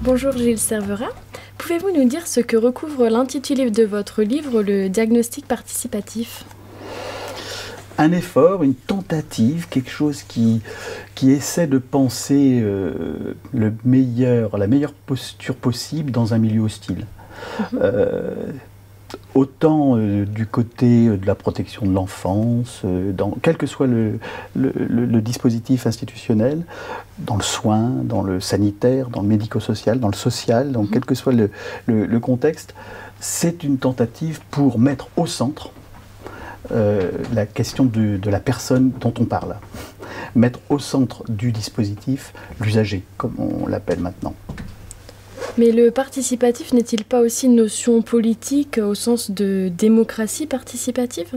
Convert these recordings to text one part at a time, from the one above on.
Bonjour Gilles Servera. Pouvez-vous nous dire ce que recouvre l'intitulé de votre livre, le diagnostic participatif? Un effort, une tentative, quelque chose qui essaie de penser la meilleure posture possible dans un milieu hostile. Autant du côté de la protection de l'enfance, quel que soit le dispositif institutionnel, dans le soin, dans le sanitaire, dans le médico-social, dans le social, donc quel que soit le contexte, c'est une tentative pour mettre au centre la question de la personne dont on parle. Mettre au centre du dispositif l'usager, comme on l'appelle maintenant. Mais le participatif n'est-il pas aussi une notion politique au sens de démocratie participative?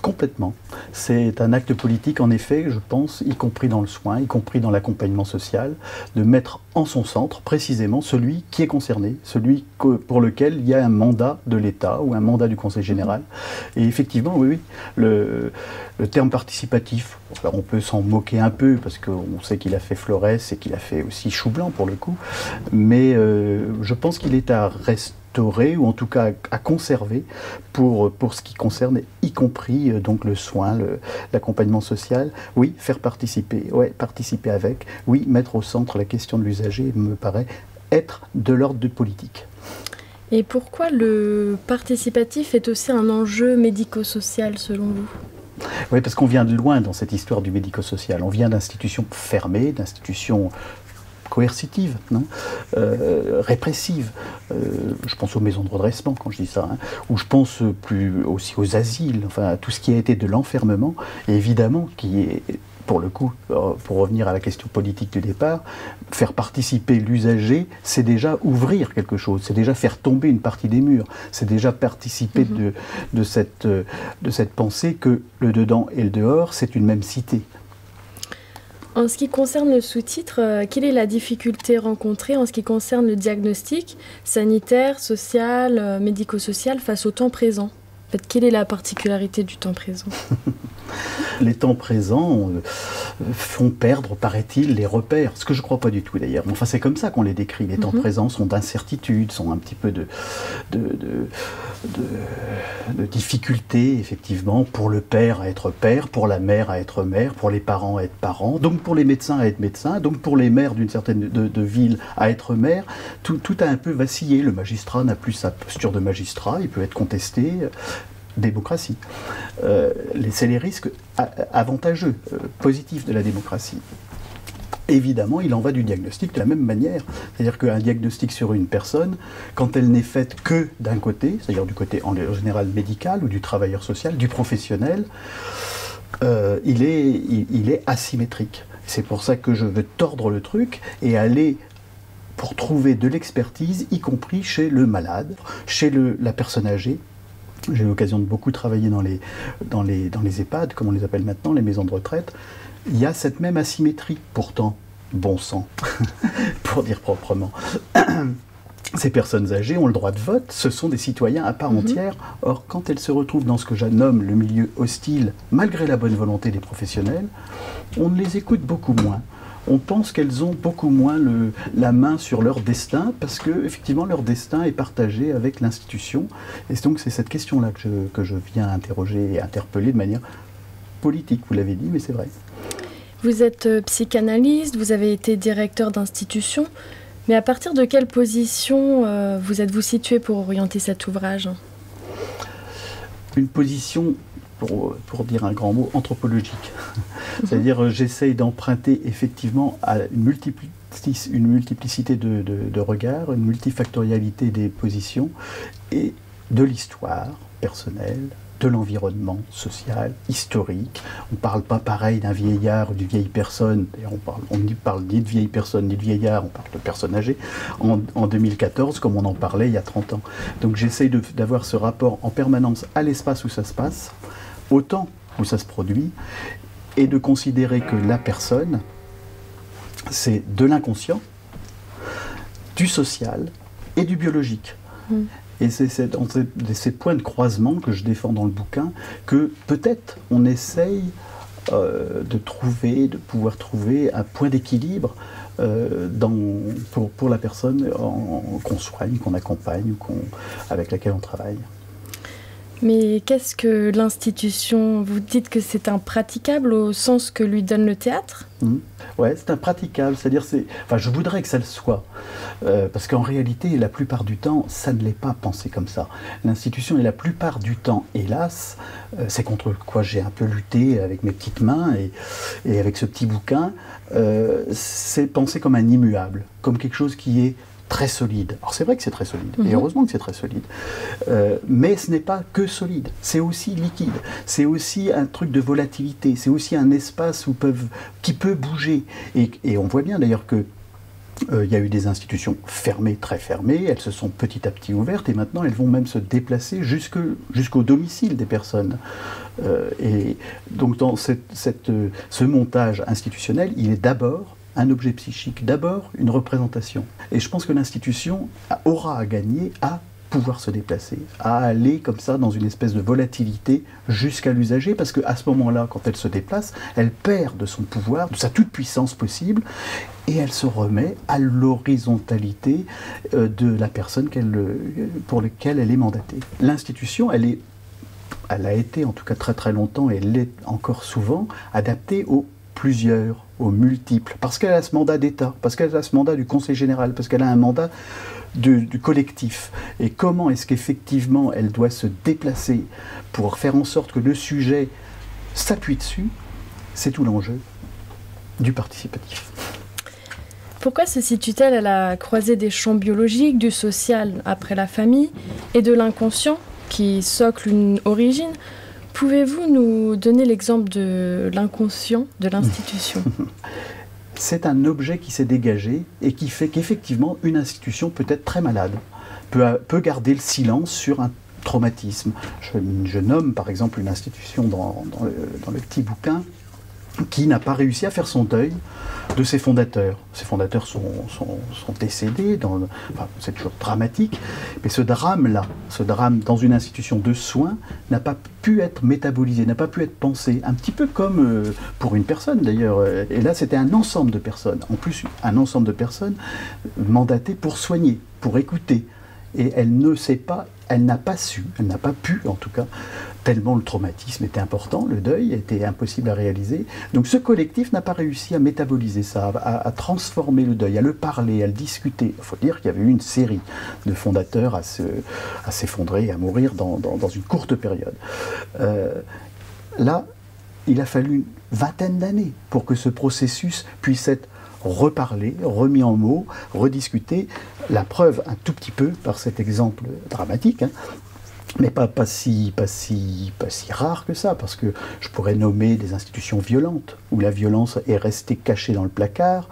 Complètement. C'est un acte politique, en effet, je pense, y compris dans le soin, y compris dans l'accompagnement social, de mettre en son centre précisément celui qui est concerné, celui pour lequel il y a un mandat de l'État ou un mandat du Conseil général. Et effectivement, oui, le terme participatif, alors on peut s'en moquer un peu parce qu'on sait qu'il a fait Flores et qu'il a fait aussi Chou Blanc pour le coup, mais je pense qu'il est à restaurer ou en tout cas à conserver pour ce qui concerne y compris donc le soin, l'accompagnement social. Oui, faire participer, ouais, participer avec, oui, mettre au centre la question de l'usager me paraît être de l'ordre du politique. Et pourquoi le participatif est aussi un enjeu médico-social selon vous? Oui, parce qu'on vient de loin dans cette histoire du médico-social. On vient d'institutions fermées, d'institutions coercitives, répressives. Je pense aux maisons de redressement quand je dis ça, ou je pense plus aussi aux asiles, enfin à tout ce qui a été de l'enfermement, et évidemment qui est, pour le coup, pour revenir à la question politique du départ, faire participer l'usager, c'est déjà ouvrir quelque chose, c'est déjà faire tomber une partie des murs, c'est déjà participer de cette pensée que le dedans et le dehors, c'est une même cité. En ce qui concerne le sous-titre, quelle est la difficulté rencontrée en ce qui concerne le diagnostic sanitaire, social, médico-social face au temps présent? En fait, quelle est la particularité du temps présent? Les temps présents font perdre, paraît-il, les repères. Ce que je ne crois pas du tout d'ailleurs. Enfin, c'est comme ça qu'on les décrit. Les temps présents sont d'incertitude, sont un petit peu de difficulté, effectivement, pour le père à être père, pour la mère à être mère, pour les parents à être parents, donc pour les médecins à être médecins, donc pour les maires d'une certaine de ville à être maire. Tout a un peu vacillé. Le magistrat n'a plus sa posture de magistrat, il peut être contesté. Démocratie. C'est les risques avantageux, positifs de la démocratie. Évidemment, il en va du diagnostic de la même manière. C'est-à-dire qu'un diagnostic sur une personne, quand elle n'est faite que d'un côté, c'est-à-dire du côté en général médical ou du travailleur social, du professionnel, il est asymétrique. C'est pour ça que je veux tordre le truc et aller pour trouver de l'expertise, y compris chez le malade, chez la personne âgée. J'ai eu l'occasion de beaucoup travailler dans les EHPAD, comme on les appelle maintenant, les maisons de retraite. Il y a cette même asymétrie, pourtant, bon sang, pour dire proprement. Ces personnes âgées ont le droit de vote, ce sont des citoyens à part entière. Or, quand elles se retrouvent dans ce que je nomme le milieu hostile, malgré la bonne volonté des professionnels, on les écoute beaucoup moins. On pense qu'elles ont beaucoup moins la main sur leur destin, parce que effectivement leur destin est partagé avec l'institution. Et donc c'est cette question-là que je viens interroger et interpeller de manière politique. Vous l'avez dit, mais c'est vrai. Vous êtes psychanalyste, vous avez été directeur d'institution, mais à partir de quelle position vous êtes-vous situé pour orienter cet ouvrage? Une position, pour dire un grand mot, anthropologique. C'est-à-dire, j'essaye d'emprunter effectivement à une multiplicité de regards, une multifactorialité des positions et de l'histoire personnelle, de l'environnement social, historique. On ne parle pas pareil d'un vieillard ou d'une vieille personne. On ne parle ni de vieille personne ni de vieillard, on parle de personnes âgées. En 2014, comme on en parlait il y a 30 ans. Donc j'essaye d'avoir ce rapport en permanence à l'espace où ça se passe, au temps où ça se produit, et de considérer que la personne, c'est de l'inconscient, du social et du biologique. Et c'est entre ces points de croisement que je défends dans le bouquin que peut-être on essaye de pouvoir trouver un point d'équilibre pour la personne qu'on soigne, qu'on accompagne ou avec laquelle on travaille. Mais qu'est-ce que l'institution? Vous dites que c'est impraticable au sens que lui donne le théâtre? Ouais, c'est impraticable, c'est-à-dire, je voudrais que ça le soit, parce qu'en réalité, la plupart du temps, ça ne l'est pas pensé comme ça. L'institution, et la plupart du temps, hélas, c'est contre quoi j'ai un peu lutté avec mes petites mains et avec ce petit bouquin, c'est pensé comme un immuable, comme quelque chose qui est très solide. Alors c'est vrai que c'est très solide, et heureusement que c'est très solide, mais ce n'est pas que solide, c'est aussi liquide, c'est aussi un truc de volatilité, c'est aussi un espace qui peut bouger, et on voit bien d'ailleurs que il y a eu des institutions fermées, très fermées, elles se sont petit à petit ouvertes, et maintenant elles vont même se déplacer jusqu'au domicile des personnes. Et donc dans ce montage institutionnel, il est d'abord un objet psychique, d'abord une représentation. Et je pense que l'institution aura à gagner à pouvoir se déplacer, à aller comme ça dans une espèce de volatilité jusqu'à l'usager, parce qu'à ce moment-là, quand elle se déplace, elle perd de son pouvoir, de sa toute-puissance possible, et elle se remet à l'horizontalité de la personne pour laquelle elle est mandatée. L'institution, elle a été en tout cas très très longtemps, et elle l'est encore souvent, adaptée aux multiples, parce qu'elle a ce mandat d'État, parce qu'elle a ce mandat du Conseil général, parce qu'elle a un mandat du collectif. Et comment est-ce qu'effectivement elle doit se déplacer pour faire en sorte que le sujet s'appuie dessus, c'est tout l'enjeu du participatif. Pourquoi se situe-t-elle à la croisée des champs biologiques, du social après la famille, et de l'inconscient, qui socle une origine? Pouvez-vous nous donner l'exemple de l'inconscient de l'institution? C'est un objet qui s'est dégagé et qui fait qu'effectivement une institution peut être très malade, peut garder le silence sur un traumatisme. Je nomme par exemple une institution dans le petit bouquin qui n'a pas réussi à faire son deuil de ses fondateurs. Ses fondateurs sont décédés, c'est toujours dramatique, mais ce drame dans une institution de soins n'a pas pu être métabolisé, n'a pas pu être pensé, un petit peu comme pour une personne d'ailleurs, et là c'était un ensemble de personnes, en plus un ensemble de personnes mandatées pour soigner, pour écouter, et elle n'a pas pu en tout cas, tellement le traumatisme était important, le deuil était impossible à réaliser. Donc ce collectif n'a pas réussi à métaboliser ça, à transformer le deuil, à le parler, à le discuter. Il faut dire qu'il y avait eu une série de fondateurs à s'effondrer, à mourir dans une courte période. Là, il a fallu une vingtaine d'années pour que ce processus puisse être reparlé, remis en mots, rediscuté. La preuve, un tout petit peu, par cet exemple dramatique, mais pas si rare que ça, parce que je pourrais nommer des institutions violentes, où la violence est restée cachée dans le placard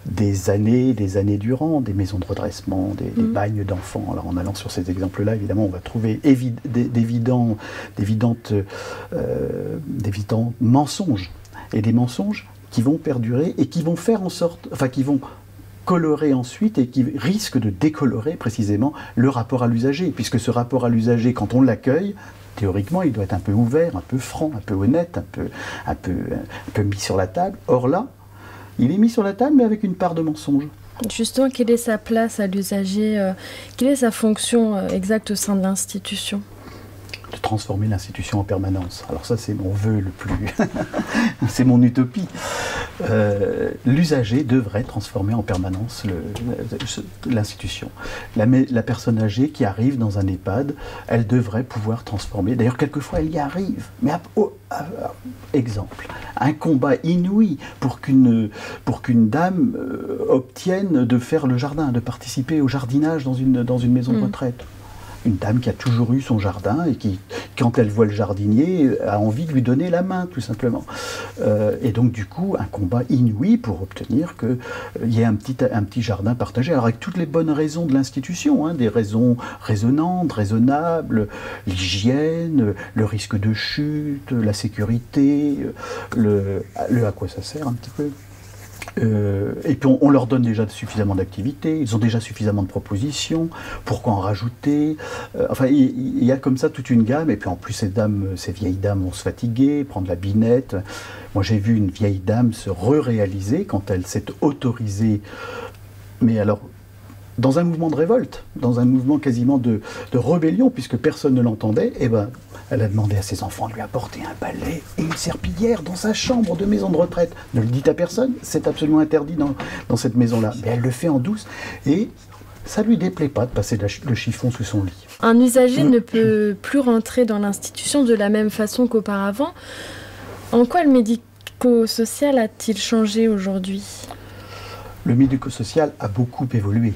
des années durant, des maisons de redressement, des bagnes d'enfants. Alors en allant sur ces exemples-là, évidemment, on va trouver d'évidents mensonges, et des mensonges qui vont perdurer et qui vont faire en sorte, qui vont colorer ensuite et qui risquent de décolorer précisément le rapport à l'usager, puisque ce rapport à l'usager, quand on l'accueille, théoriquement, il doit être un peu ouvert, un peu franc, un peu honnête, un peu mis sur la table. Or là, il est mis sur la table, mais avec une part de mensonge. Justement, quelle est sa place à l'usager? Quelle est sa fonction exacte au sein de l'institution? De transformer l'institution en permanence. Alors ça, c'est mon vœu le plus... c'est mon utopie. L'usager devrait transformer en permanence l'institution. La personne âgée qui arrive dans un EHPAD, elle devrait pouvoir transformer. D'ailleurs, quelquefois, elle y arrive. Mais exemple, un combat inouï pour qu'une dame obtienne de faire le jardin, de participer au jardinage dans une maison de retraite. Une dame qui a toujours eu son jardin et qui, quand elle voit le jardinier, a envie de lui donner la main, tout simplement. Et donc, du coup, un combat inouï pour obtenir qu'il y ait un petit jardin partagé. Alors, avec toutes les bonnes raisons de l'institution, des raisons raisonnantes, raisonnables, l'hygiène, le risque de chute, la sécurité, à quoi ça sert un petit peu. Et puis on leur donne déjà suffisamment d'activités, ils ont déjà suffisamment de propositions, pourquoi en rajouter? Enfin, il y a comme ça toute une gamme, et puis en plus ces vieilles dames vont se fatiguer, prendre la binette. Moi j'ai vu une vieille dame se re-réaliser quand elle s'est autorisée, mais alors dans un mouvement de révolte, dans un mouvement quasiment de rébellion, puisque personne ne l'entendait, et ben, elle a demandé à ses enfants de lui apporter un balai et une serpillière dans sa chambre de maison de retraite. Ne le dites à personne, c'est absolument interdit dans cette maison-là. Mais elle le fait en douce, et ça lui déplaît pas de passer le chiffon sous son lit. Un usager ne peut plus rentrer dans l'institution de la même façon qu'auparavant. En quoi le médico-social a-t-il changé aujourd'hui ? Le médico-social a beaucoup évolué.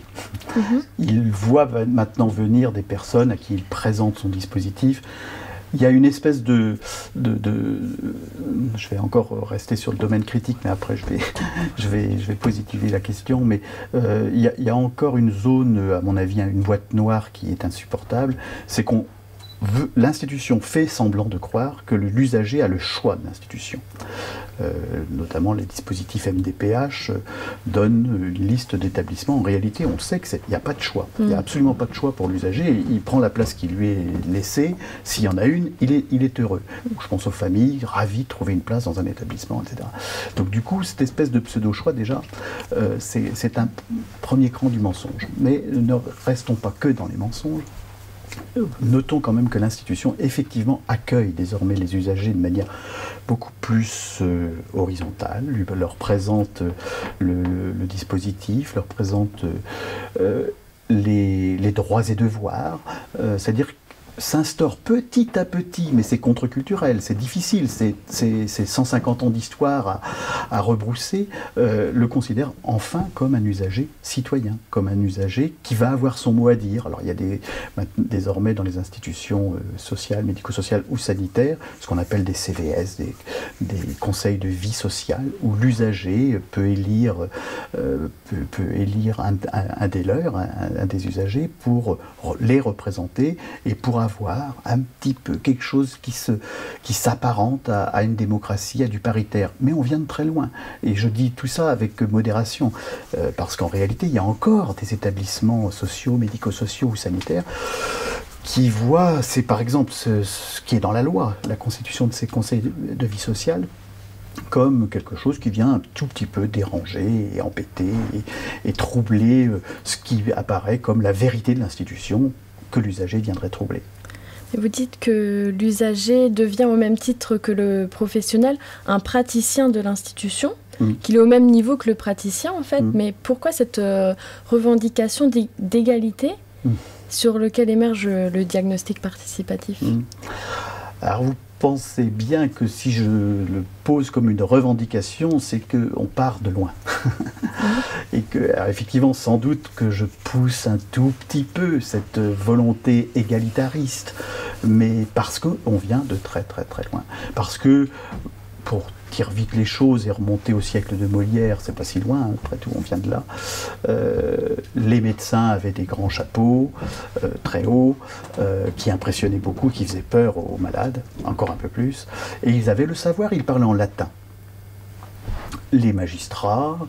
Il voit maintenant venir des personnes à qui il présente son dispositif. Il y a une espèce je vais encore rester sur le domaine critique, mais après je vais positiver la question, mais il y a encore une zone, à mon avis, une boîte noire qui est insupportable, c'est qu'on l'institution fait semblant de croire que l'usager a le choix de l'institution. Notamment les dispositifs MDPH donnent une liste d'établissements. En réalité, on sait qu'il n'y a pas de choix. Il n'y a absolument pas de choix pour l'usager. Il prend la place qui lui est laissée. S'il y en a une, il est heureux. Je pense aux familles, ravies de trouver une place dans un établissement, etc. Donc du coup, cette espèce de pseudo-choix, déjà, c'est un premier cran du mensonge. Mais ne restons pas que dans les mensonges. Notons quand même que l'institution, effectivement, accueille désormais les usagers de manière beaucoup plus horizontale, leur présente le dispositif, leur présente les droits et devoirs, c'est-à-dire s'instaure petit à petit, mais c'est contre-culturel, c'est difficile, c'est 150 ans d'histoire à rebrousser, le considère enfin comme un usager citoyen, comme un usager qui va avoir son mot à dire. Alors il y a désormais dans les institutions sociales, médico-sociales ou sanitaires, ce qu'on appelle des CVS, des conseils de vie sociale, où l'usager peut élire un des leurs, un des usagers, pour les représenter et pour avoir un petit peu quelque chose qui s'apparente à une démocratie, à du paritaire. Mais on vient de très loin. Et je dis tout ça avec modération, parce qu'en réalité, il y a encore des établissements sociaux, médico-sociaux ou sanitaires qui voient, c'est par exemple ce qui est dans la loi, la constitution de ces conseils de vie sociale, comme quelque chose qui vient un tout petit peu déranger et embêter et troubler ce qui apparaît comme la vérité de l'institution que l'usager viendrait troubler. Et vous dites que l'usager devient au même titre que le professionnel un praticien de l'institution, qu'il est au même niveau que le praticien en fait, mais pourquoi cette revendication d'égalité sur lequel émerge le diagnostic participatif? Alors vous pensez bien que si je le pose comme une revendication, c'est qu'on part de loin. Et que, alors effectivement, sans doute que je pousse un tout petit peu cette volonté égalitariste, mais parce qu'on vient de très très très loin. Parce que, pour dire vite les choses et remonter au siècle de Molière, c'est pas si loin, hein, après tout on vient de là, les médecins avaient des grands chapeaux, très hauts, qui impressionnaient beaucoup, qui faisaient peur aux malades, encore un peu plus, et ils avaient le savoir, ils parlaient en latin. Les magistrats,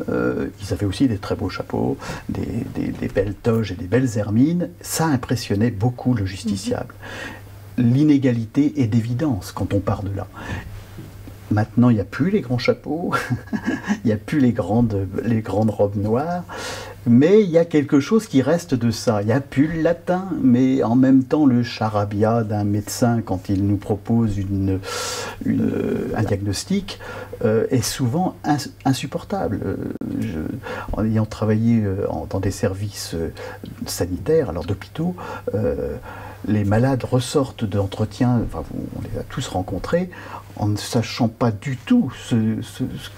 ils avaient aussi des très beaux chapeaux, des belles toges et des belles hermines, ça impressionnait beaucoup le justiciable. L'inégalité est d'évidence quand on part de là. Maintenant, il n'y a plus les grands chapeaux, il n'y a plus les grandes robes noires, mais il y a quelque chose qui reste de ça. Il n'y a plus le latin, mais en même temps, le charabia d'un médecin, quand il nous propose un diagnostic, est souvent insupportable. En ayant travaillé dans des services sanitaires, alors d'hôpitaux, les malades ressortent d'entretien, enfin, on les a tous rencontrés, en ne sachant pas du tout ce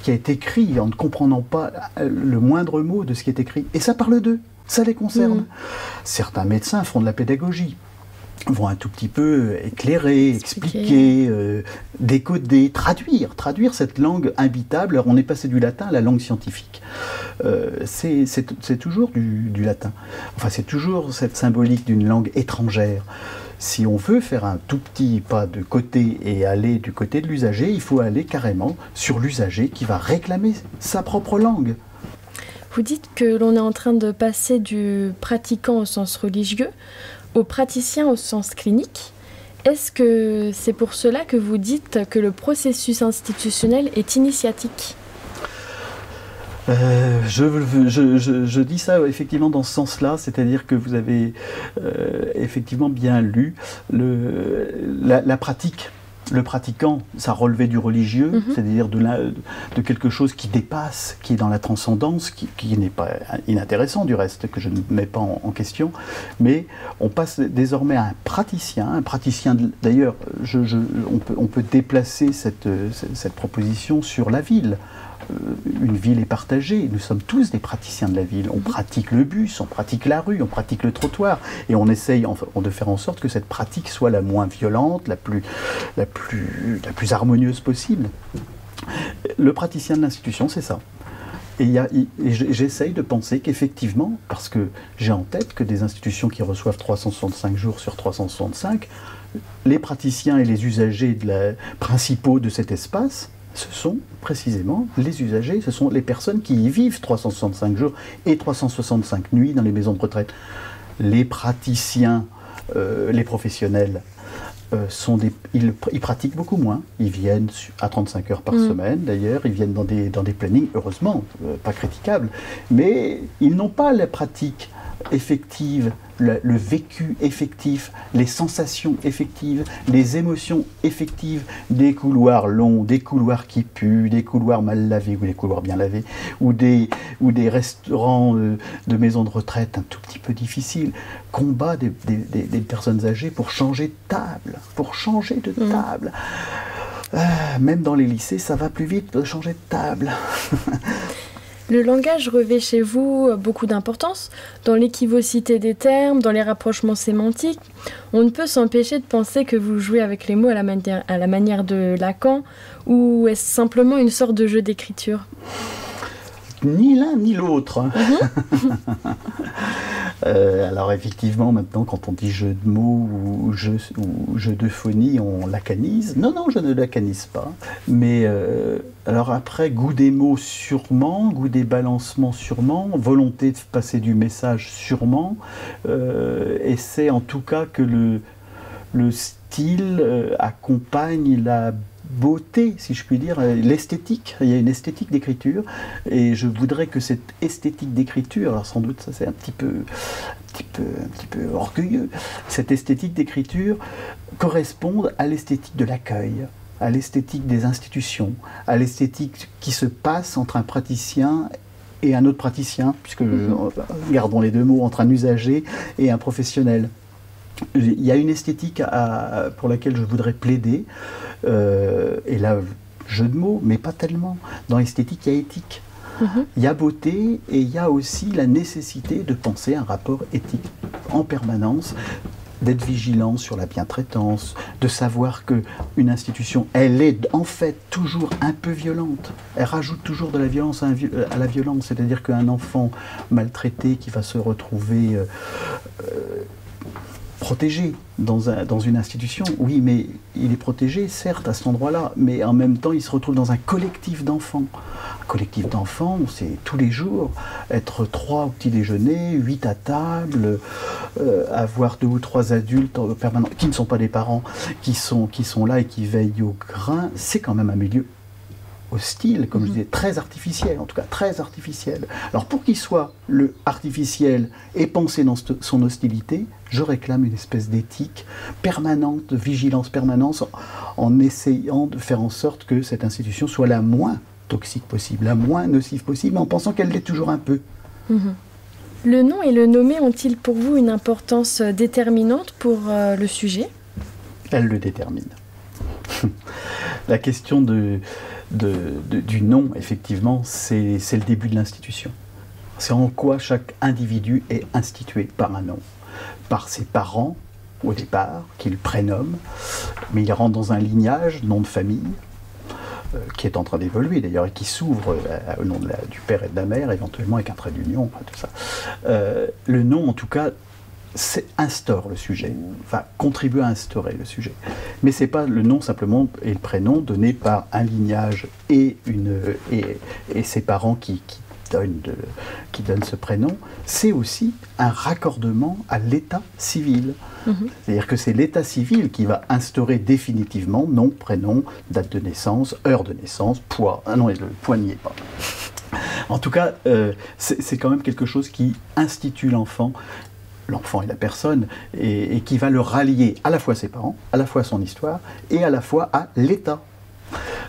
qui est écrit, en ne comprenant pas le moindre mot de ce qui est écrit. Et ça parle d'eux, ça les concerne. Certains médecins font de la pédagogie, vont un tout petit peu éclairer, expliquer, décoder, traduire cette langue imbitable. On est passé du latin à la langue scientifique. C'est toujours du latin. Enfin, c'est toujours cette symbolique d'une langue étrangère. Si on veut faire un tout petit pas de côté et aller du côté de l'usager, il faut aller carrément sur l'usager qui va réclamer sa propre langue. Vous dites que l'on est en train de passer du pratiquant au sens religieux au praticien au sens clinique. Est-ce que c'est pour cela que vous dites que le processus institutionnel est initiatique ? Je dis ça effectivement dans ce sens-là, c'est-à-dire que vous avez effectivement bien lu la pratique. Le pratiquant, ça relevait du religieux, c'est-à-dire de quelque chose qui dépasse, qui est dans la transcendance, qui n'est pas inintéressant du reste, que je ne mets pas en question, mais on passe désormais à un praticien d'ailleurs, on peut déplacer cette proposition sur la ville. Une ville est partagée, nous sommes tous des praticiens de la ville, on pratique le bus, on pratique la rue, on pratique le trottoir, et on essaye de faire en sorte que cette pratique soit la moins violente, la plus harmonieuse possible. Le praticien de l'institution, c'est ça. Et j'essaye de penser qu'effectivement, parce que j'ai en tête que des institutions qui reçoivent 365 jours sur 365, les praticiens et les usagers principaux de cet espace, ce sont précisément les usagers, ce sont les personnes qui y vivent 365 jours et 365 nuits dans les maisons de retraite. Les praticiens, les professionnels, ils pratiquent beaucoup moins. Ils viennent à 35 heures par semaine, d'ailleurs, ils viennent dans des plannings, heureusement, pas critiquables, mais ils n'ont pas la pratique effective, le vécu effectif, les sensations effectives, les émotions effectives, des couloirs longs, des couloirs qui puent, des couloirs mal lavés ou des couloirs bien lavés, ou des restaurants de maisons de retraite un tout petit peu difficiles. Combat des personnes âgées pour changer de table, même dans les lycées, ça va plus vite de changer de table. Le langage revêt chez vous beaucoup d'importance dans l'équivocité des termes, dans les rapprochements sémantiques. On ne peut s'empêcher de penser que vous jouez avec les mots à la manière de Lacan, ou est-ce simplement une sorte de jeu d'écriture ? Ni l'un ni l'autre. Alors effectivement, maintenant, quand on dit jeu de mots ou jeu de phonie, on lacanise. Non, je ne lacanise pas. Mais alors après, goût des mots sûrement, goût des balancements sûrement, volonté de passer du message sûrement, et c'est en tout cas que le style accompagne la beauté, si je puis dire, l'esthétique. Il y a une esthétique d'écriture, et je voudrais que cette esthétique d'écriture, alors sans doute ça c'est un petit peu orgueilleux, cette esthétique d'écriture corresponde à l'esthétique de l'accueil, à l'esthétique des institutions, à l'esthétique qui se passe entre un praticien et un autre praticien, puisque gardons les deux mots, entre un usager et un professionnel. Il y a une esthétique pour laquelle je voudrais plaider, et là, jeu de mots, mais pas tellement. Dans l'esthétique, il y a éthique. Il y a beauté, et il y a aussi la nécessité de penser un rapport éthique en permanence, d'être vigilant sur la bientraitance, de savoir qu'une institution, elle est en fait toujours un peu violente. Elle rajoute toujours de la violence à la violence, c'est-à-dire qu'un enfant maltraité qui va se retrouver protégé dans une institution, oui, mais il est protégé, certes, à cet endroit-là, mais en même temps, il se retrouve dans un collectif d'enfants. Un collectif d'enfants, c'est tous les jours, être 3 au petit déjeuner, 8 à table, avoir 2 ou 3 adultes permanents, qui ne sont pas des parents, qui sont là et qui veillent au grain, c'est quand même un milieu hostile, comme je disais, très artificiel, en tout cas très artificiel. Alors pour qu'il soit le artificiel et pensé dans son hostilité, je réclame une espèce d'éthique permanente, de vigilance permanente, en essayant de faire en sorte que cette institution soit la moins toxique possible, la moins nocive possible, en pensant qu'elle l'est toujours un peu. Le nom et le nommé ont-ils pour vous une importance déterminante pour le sujet ? Elle le détermine. La question du nom, effectivement, c'est le début de l'institution. C'est en quoi chaque individu est institué par un nom. Par ses parents, au départ, qui le prénomment, mais il rentre dans un lignage, nom de famille, qui est en train d'évoluer d'ailleurs, et qui s'ouvre au nom du père et de la mère, éventuellement avec un trait d'union, tout ça. Le nom, en tout cas, instaure le sujet, enfin contribue à instaurer le sujet. Mais c'est pas le nom simplement et le prénom donné par un lignage et ses parents qui donnent ce prénom, c'est aussi un raccordement à l'état civil. C'est-à-dire que c'est l'état civil qui va instaurer définitivement nom, prénom, date de naissance, heure de naissance, poids. Ah non, le poids n'y est pas. En tout cas, c'est quand même quelque chose qui institue l'enfant et la personne, et qui va le rallier à la fois à ses parents, à la fois à son histoire, et à la fois à l'État.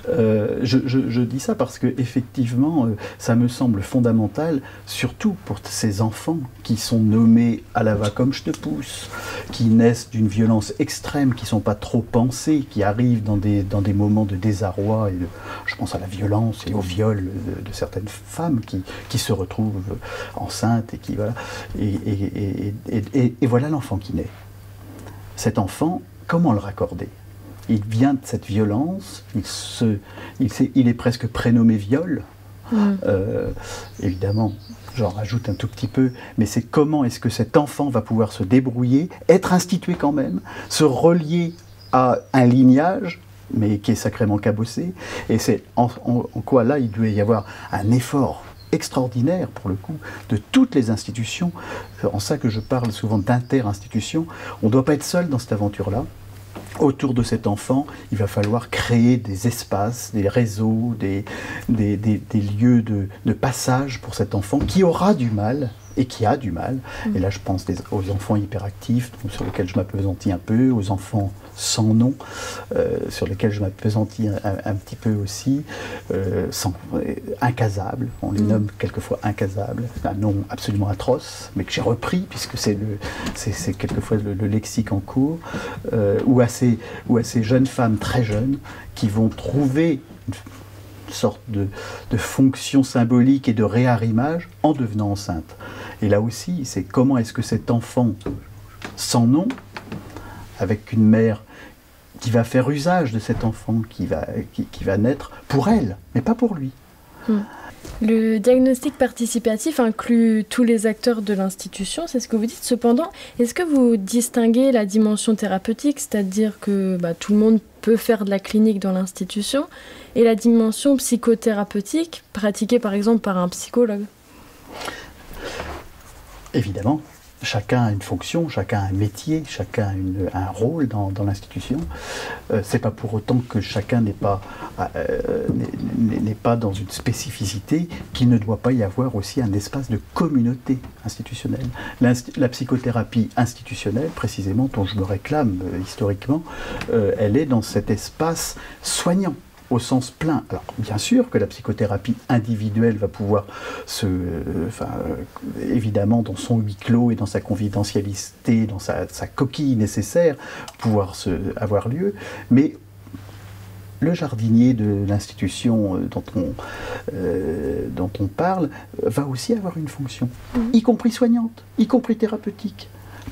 Je dis ça parce que effectivement, ça me semble fondamental, surtout pour ces enfants qui sont nommés à la va comme je te pousse, qui naissent d'une violence extrême, qui ne sont pas trop pensés, qui arrivent dans des moments de désarroi, et je pense à la violence et au viol de certaines femmes qui se retrouvent enceintes, et qui voilà, et voilà l'enfant qui naît. Cet enfant, comment le raccorder ? Il vient de cette violence, il est presque prénommé viol. Évidemment, j'en rajoute un tout petit peu, mais c'est comment est-ce que cet enfant va pouvoir se débrouiller, être institué quand même, se relier à un lignage, mais qui est sacrément cabossé, et c'est en quoi là il doit y avoir un effort extraordinaire pour le coup de toutes les institutions. C'est en ça que je parle souvent d'inter-institutions. On ne doit pas être seul dans cette aventure-là. Autour de cet enfant, il va falloir créer des espaces, des réseaux, des lieux de passage pour cet enfant qui aura du mal et qui a du mal. Et là, je pense aux enfants hyperactifs, sur lesquels je m'appesantis un peu, aux enfants sans nom, sur lesquels je m'appesantis un petit peu aussi, incasables, on les nomme quelquefois incasables, un nom absolument atroce, mais que j'ai repris, puisque c'est quelquefois le lexique en cours, ou à ces jeunes femmes très jeunes qui vont trouver une sorte de fonction symbolique et de réarrimage en devenant enceinte. Et là aussi, c'est comment est-ce que cet enfant sans nom, avec une mère qui va faire usage de cet enfant qui va naître pour elle, mais pas pour lui. Le diagnostic participatif inclut tous les acteurs de l'institution, c'est ce que vous dites. Cependant, est-ce que vous distinguez la dimension thérapeutique, c'est-à-dire que tout le monde peut faire de la clinique dans l'institution, et la dimension psychothérapeutique, pratiquée par exemple par un psychologue ? Évidemment. Chacun a une fonction, chacun a un métier, chacun a un rôle dans l'institution. C'est pas pour autant que chacun n'est pas dans une spécificité, qu'il ne doit pas y avoir aussi un espace de communauté institutionnelle. La psychothérapie institutionnelle, précisément, dont je me réclame historiquement, elle est dans cet espace soignant, au sens plein. Alors, bien sûr que la psychothérapie individuelle va pouvoir évidemment, dans son huis clos et dans sa confidentialité, dans sa coquille nécessaire, pouvoir avoir lieu, mais le jardinier de l'institution dont on parle va aussi avoir une fonction, y compris soignante, y compris thérapeutique.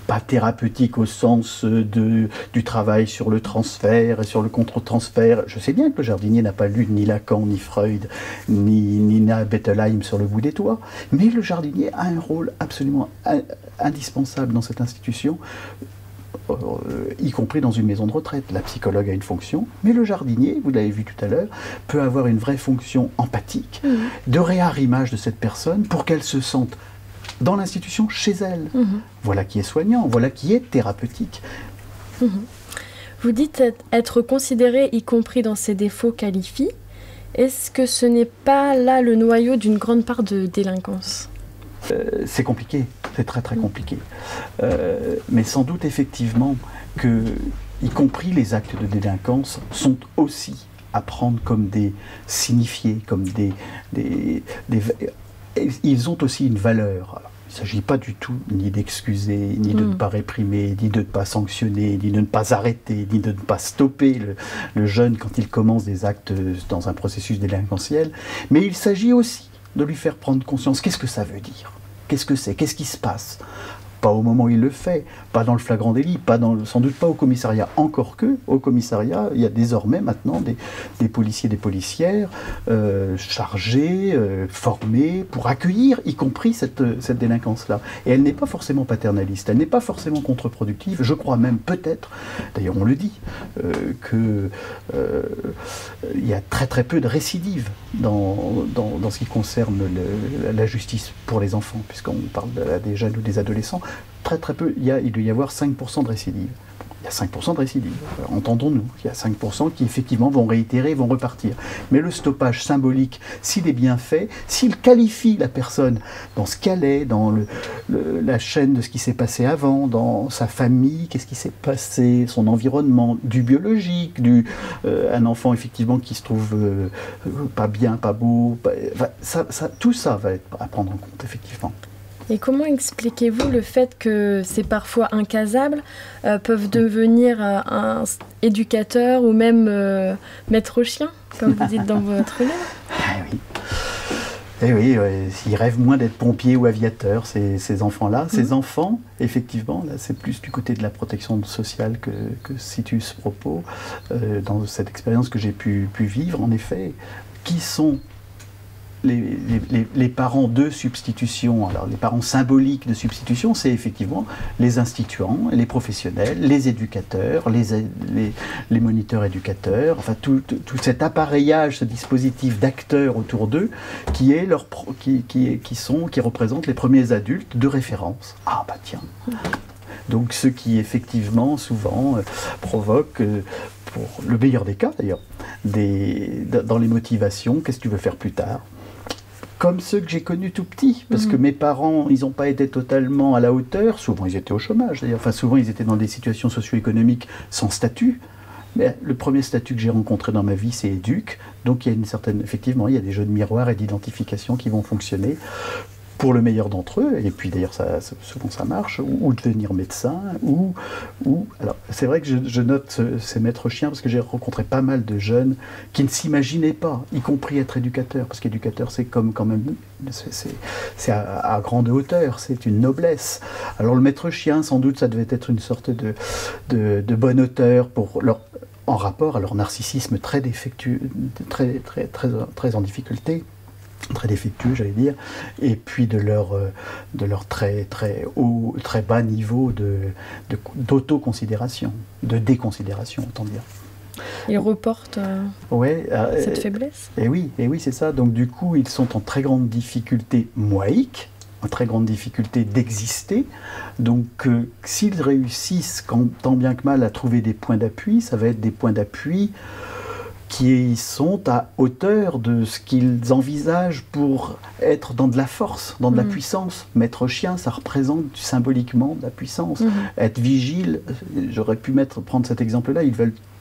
Pas thérapeutique au sens du travail sur le transfert et sur le contre-transfert. Je sais bien que le jardinier n'a pas lu ni Lacan, ni Freud, ni Nina Bettelheim sur le bout des doigts, mais le jardinier a un rôle absolument indispensable dans cette institution, y compris dans une maison de retraite. La psychologue a une fonction, mais le jardinier, vous l'avez vu tout à l'heure, peut avoir une vraie fonction empathique, de réarrimage de cette personne pour qu'elle se sente dans l'institution, chez elle. Voilà qui est soignant, voilà qui est thérapeutique. Vous dites être considéré, y compris dans ses défauts, qualifie. Est-ce que ce n'est pas là le noyau d'une grande part de délinquance ? C'est compliqué, c'est très très compliqué. Mais sans doute effectivement que, y compris les actes de délinquance, sont aussi à prendre comme des signifiés, comme ils ont aussi une valeur. Alors, il ne s'agit pas du tout ni d'excuser, ni de ne pas réprimer, ni de ne pas sanctionner, ni de ne pas arrêter, ni de ne pas stopper le jeune quand il commence des actes dans un processus délinquentiel. Mais il s'agit aussi de lui faire prendre conscience. Qu'est-ce que ça veut dire ? Qu'est-ce que c'est ? Qu'est-ce qui se passe ? pas au moment où il le fait, pas dans le flagrant délit, sans doute pas au commissariat. Encore que, au commissariat, il y a désormais maintenant des policiers, des policières chargés, formés pour accueillir, y compris cette délinquance-là. Et elle n'est pas forcément paternaliste, elle n'est pas forcément contre-productive. Je crois même peut-être, d'ailleurs on le dit, il y a très très peu de récidives dans ce qui concerne la justice pour les enfants, puisqu'on parle des jeunes ou des adolescents. Très très peu, il doit y avoir 5% de récidives. Il y a 5% de récidives, entendons-nous. Il y a 5% qui effectivement vont réitérer, vont repartir. Mais le stoppage symbolique, s'il est bien fait, s'il qualifie la personne dans ce qu'elle est, dans la chaîne de ce qui s'est passé avant, dans sa famille, qu'est-ce qui s'est passé, son environnement, du biologique, un enfant effectivement qui se trouve pas bien, pas beau, tout ça va être à prendre en compte effectivement. Et comment expliquez-vous le fait que c'est parfois incasables, peuvent devenir un éducateur ou même maître chien, comme vous dites dans votre livre? Ah oui. Eh oui, ils rêvent moins d'être pompiers ou aviateurs, ces enfants-là. Ces enfants, effectivement, là, c'est plus du côté de la protection sociale que situe ce propos, dans cette expérience que j'ai pu vivre, en effet, qui sont les parents de substitution. Alors les parents symboliques de substitution, c'est effectivement les instituants, les professionnels, les éducateurs, les moniteurs éducateurs, enfin tout cet appareillage, ce dispositif d'acteurs autour d'eux qui représentent les premiers adultes de référence. Ah bah tiens. Donc ce qui effectivement souvent provoque, pour le meilleur des cas d'ailleurs, dans les motivations, qu'est-ce que tu veux faire plus tard? Comme ceux que j'ai connus tout petits, parce que mes parents, ils n'ont pas été totalement à la hauteur, souvent ils étaient au chômage d'ailleurs, enfin souvent ils étaient dans des situations socio-économiques sans statut. Mais le premier statut que j'ai rencontré dans ma vie, c'est éduc, donc il y a effectivement, il y a des jeux de miroir et d'identification qui vont fonctionner pour le meilleur d'entre eux, et puis d'ailleurs souvent ça marche, ou devenir médecin, alors c'est vrai que je note ces maîtres chiens, parce que j'ai rencontré pas mal de jeunes qui ne s'imaginaient pas, y compris être éducateur, parce qu'éducateur c'est quand même, c'est à grande hauteur, c'est une noblesse. Alors le maître chien, sans doute ça devait être une sorte de bonne hauteur en rapport à leur narcissisme très défectueux, très en difficulté, très défectueux, j'allais dire, et puis de leur très haut, très bas niveau d'autoconsidération, de déconsidération, autant dire. Ils reportent cette faiblesse. Et oui, c'est ça. Donc du coup, ils sont en très grande difficulté moaïque, en très grande difficulté d'exister. Donc s'ils réussissent, tant bien que mal, à trouver des points d'appui, ça va être des points d'appui qui sont à hauteur de ce qu'ils envisagent pour être dans de la force, dans de la puissance. Maître chien, ça représente symboliquement de la puissance. Être vigile, j'aurais pu prendre cet exemple-là,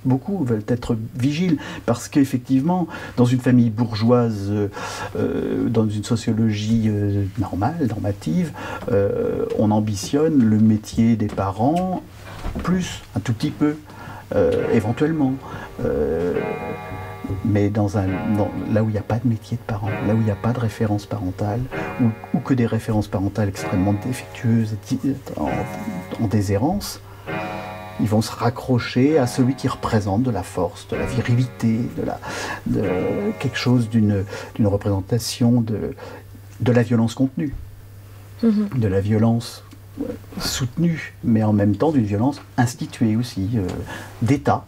beaucoup veulent être vigiles, parce qu'effectivement, dans une famille bourgeoise, dans une sociologie normative, on ambitionne le métier des parents, plus, un tout petit peu, éventuellement. Mais là où il n'y a pas de métier de parent, là où il n'y a pas de référence parentale, ou que des références parentales extrêmement défectueuses, en déshérence, ils vont se raccrocher à celui qui représente de la force, de la virilité, de quelque chose d'une représentation de la violence contenue, de la violence soutenue, mais en même temps d'une violence instituée aussi, d'État.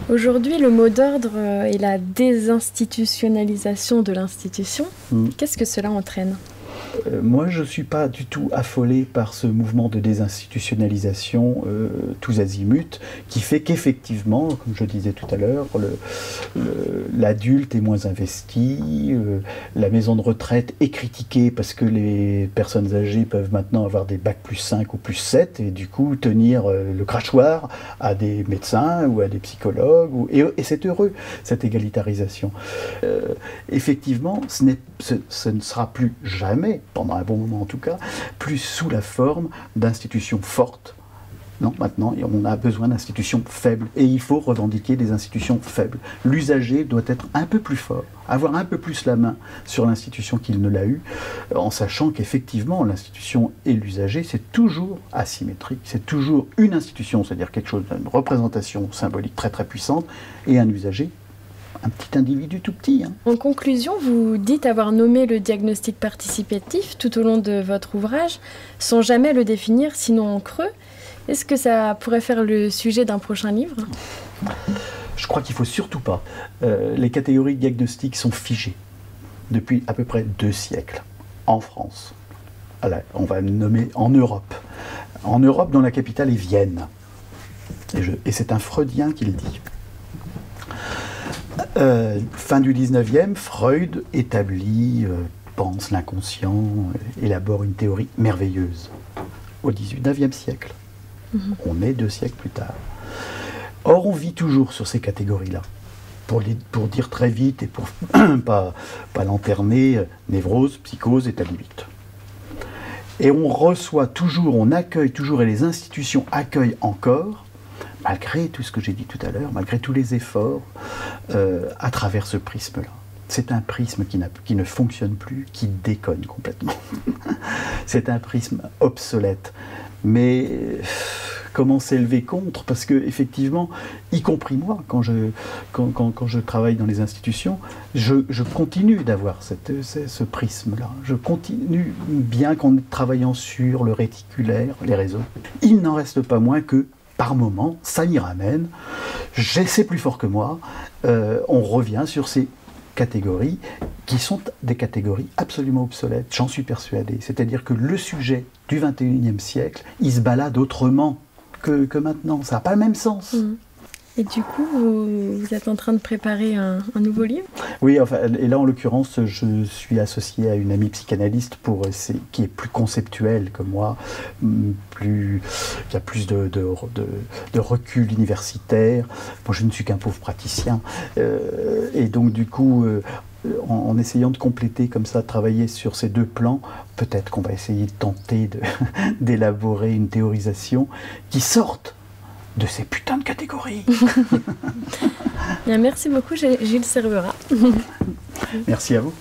Aujourd'hui, le mot d'ordre est la désinstitutionnalisation de l'institution. Qu'est-ce que cela entraîne ? Moi, je ne suis pas du tout affolé par ce mouvement de désinstitutionnalisation tous azimuts, qui fait qu'effectivement, comme je disais tout à l'heure, l'adulte est moins investi, la maison de retraite est critiquée parce que les personnes âgées peuvent maintenant avoir des bacs +5 ou +7 et du coup tenir le crachoir à des médecins ou à des psychologues, et c'est heureux, cette égalitarisation. Effectivement, ce ne sera plus jamais, pendant un bon moment en tout cas, plus sous la forme d'institutions fortes, Non, maintenant, on a besoin d'institutions faibles et il faut revendiquer des institutions faibles. L'usager doit être un peu plus fort, avoir un peu plus la main sur l'institution qu'il ne l'a eu, en sachant qu'effectivement, l'institution et l'usager, c'est toujours asymétrique. C'est toujours une institution, c'est-à-dire quelque chose d'une représentation symbolique très très puissante, et un usager, un petit individu tout petit. Hein. En conclusion, vous dites avoir nommé le diagnostic participatif tout au long de votre ouvrage, sans jamais le définir, sinon en creux. Est-ce que ça pourrait faire le sujet d'un prochain livre ? Je crois qu'il ne faut surtout pas. Les catégories diagnostiques sont figées depuis à peu près 2 siècles en France. Allez, on va le nommer en Europe. En Europe, dont la capitale est Vienne. Et c'est un freudien qui le dit. Fin du 19e, Freud établit, pense l'inconscient, élabore une théorie merveilleuse. Au 19e siècle. On est 2 siècles plus tard. Or, on vit toujours sur ces catégories-là. Pour dire très vite et pour pas lanterner, névrose, psychose, état limite. Et on reçoit toujours, on accueille toujours, et les institutions accueillent encore, malgré tout ce que j'ai dit tout à l'heure, malgré tous les efforts, à travers ce prisme-là. C'est un prisme qui ne fonctionne plus, qui déconne complètement. C'est un prisme obsolète. Mais comment s'élever contre? Parce que effectivement, y compris moi, quand je travaille dans les institutions, je continue d'avoir ce prisme-là. Je continue, bien qu'en travaillant sur le réticulaire, les réseaux, il n'en reste pas moins que, par moment, ça m'y ramène. C'est plus fort que moi. On revient sur ces catégories qui sont des catégories absolument obsolètes, j'en suis persuadé. C'est-à-dire que le sujet du XXIe siècle, il se balade autrement que maintenant. Ça n'a pas le même sens. Et du coup, vous êtes en train de préparer un nouveau livre ? Oui, enfin, et là en l'occurrence, je suis associé à une amie psychanalyste qui est plus conceptuelle que moi, qui a plus de recul universitaire. Moi, je ne suis qu'un pauvre praticien. Et donc, du coup, en essayant de compléter comme ça, de travailler sur ces 2 plans, peut-être qu'on va essayer de tenter d'élaborer une théorisation qui sorte de ces putains de catégories. Bien, merci beaucoup, Gilles Cervera. Merci à vous.